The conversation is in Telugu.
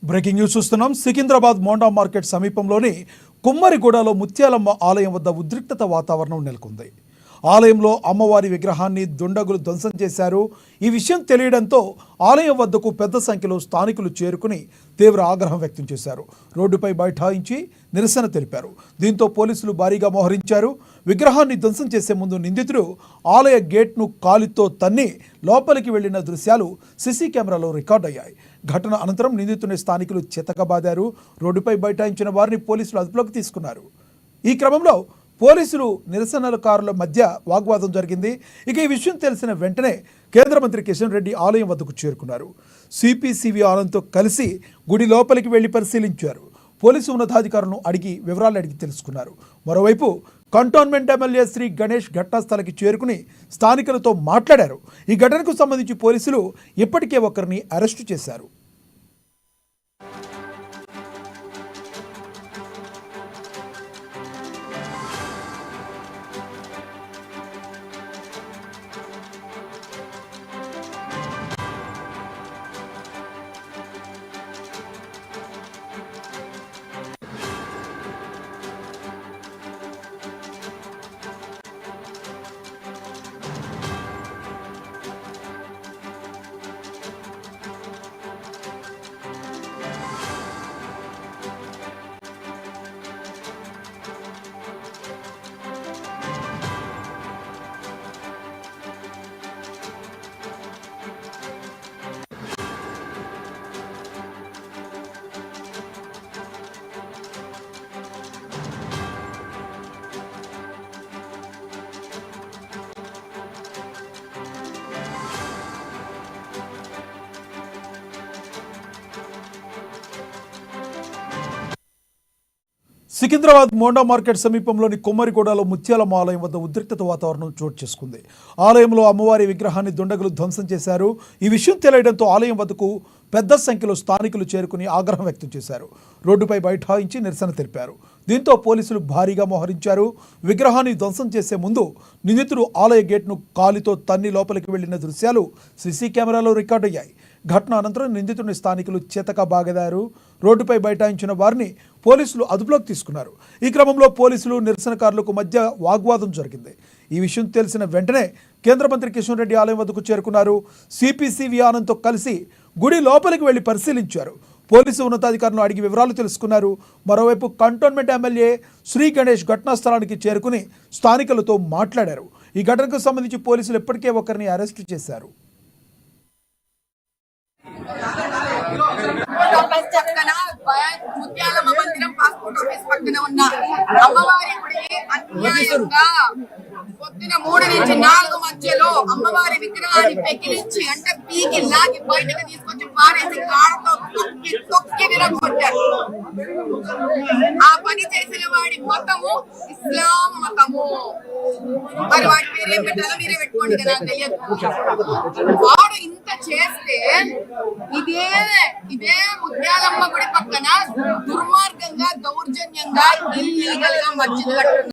బ్రేకింగ్ న్యూస్ చూస్తున్నాం. సికింద్రాబాద్ మోండా మార్కెట్ సమీపంలోని కుమ్మరిగూడలో ముత్యాలమ్మ ఆలయం వద్ద ఉద్రిక్తత వాతావరణం నెలకొంది. ఆలయంలో అమ్మవారి విగ్రహాన్ని దుండగులు ధ్వంసం చేశారు. ఈ విషయం తెలియడంతో ఆలయం వద్దకు పెద్ద సంఖ్యలో స్థానికులు చేరుకుని తీవ్ర ఆగ్రహం వ్యక్తం చేశారు. రోడ్డుపై బైఠాయించి నిరసన తెలిపారు. దీంతో పోలీసులు భారీగా మోహరించారు. విగ్రహాన్ని ధ్వంసం చేసే ముందు నిందితుడు ఆలయ గేట్ను కాలితో తన్ని లోపలికి వెళ్లిన దృశ్యాలు సీసీ కెమెరాలో రికార్డయ్యాయి. ఘటన అనంతరం నిందితుని స్థానికులు చితకబాదారు. రోడ్డుపై బైఠాయించిన వారిని పోలీసులు అదుపులోకి తీసుకున్నారు. ఈ క్రమంలో పోలీసులు నిరసనకారుల మధ్య వాగ్వాదం జరిగింది. ఇక ఈ విషయం తెలిసిన వెంటనే కేంద్ర మంత్రి కిషన్ రెడ్డి ఆలయం వద్దకు చేరుకున్నారు. సిపిసివి ఆనంద్తో కలిసి గుడి లోపలికి వెళ్లి పరిశీలించారు. పోలీసు ఉన్నతాధికారులను వివరాలు అడిగి తెలుసుకున్నారు. మరోవైపు కంటోన్మెంట్ ఎమ్మెల్యే శ్రీ గణేష్ ఘటనాస్థలికి చేరుకుని స్థానికులతో మాట్లాడారు. ఈ ఘటనకు సంబంధించి పోలీసులు ఇప్పటికే ఒకరిని అరెస్టు చేశారు. సికింద్రాబాద్ మోండా మార్కెట్ సమీపంలోని కుమ్మరిగూడలో ముత్యాలమ్మ ఆలయం వద్ద ఉద్రిక్తత వాతావరణం చోటు చేసుకుంది. ఆలయంలో అమ్మవారి విగ్రహాన్ని దుండగులు ధ్వంసం చేశారు. ఈ విషయం తెలియడంతో ఆలయం వద్దకు పెద్ద సంఖ్యలో స్థానికులు చేరుకుని ఆగ్రహం వ్యక్తం చేశారు. రోడ్డుపై బైఠాయించి నిరసన తెలిపారు. దీంతో పోలీసులు భారీగా మోహరించారు. విగ్రహాన్ని ధ్వంసం చేసే ముందు నిందితుడు ఆలయ గేట్ను కాలితో తన్ని లోపలికి వెళ్లిన దృశ్యాలు సీసీ కెమెరాలో రికార్డయ్యాయి. ఘటన అనంతరం నిందితుడిని స్థానికులు చితకబాదారు. రోడ్డుపై బైఠాయించిన వారిని పోలీసులు అదుపులోకి తీసుకున్నారు. ఈ క్రమంలో పోలీసులు నిరసనకారులకు మధ్య వాగ్వాదం జరిగింది. ఈ విషయం తెలిసిన వెంటనే కేంద్ర మంత్రి కిషన్ రెడ్డి ఆలయం వద్దకు చేరుకున్నారు. సిపిసివి ఆనంద్తో కలిసి గుడి లోపలికి వెళ్లి పరిశీలించారు. పోలీసు ఉన్నతాధికారులను వివరాలు తెలుసుకున్నారు. మరోవైపు కంటోన్మెంట్ ఎమ్మెల్యే శ్రీ గణేష్ ఘటనా స్థలానికి చేరుకుని స్థానికులతో మాట్లాడారు. ఈ ఘటనకు సంబంధించి పోలీసులు ఇప్పటికే ఒకరిని అరెస్టు చేశారు. ముత్యాలమ్మ మందిరం పాస్పోర్ట్ ఆఫీస్ పక్కన ఉన్న అమ్మవారి గుడి అన్యాయంగా పొద్దున 3 నుంచి 4 మధ్యలో అమ్మవారి విగ్రహాన్ని పెకిలించి అంటే పీకి లాగి బయటకు తీసుకొచ్చి పారేసి కాళ్ళతో తొక్కి విరగొట్టారు. ఆ పని చేసిన వాడి మతము ఇస్లాం మతము. మరి వాడి పేరే పెట్టాలో మీరే పెట్టుకోండి కదా, తెలియదు. వాడు ఇంత చేస్తే ఇదే ముత్యాలమ్మ గుడి పక్కన దుర్మార్గంగా దౌర్జన్యంగా ఇల్లీగల్ గా మధ్య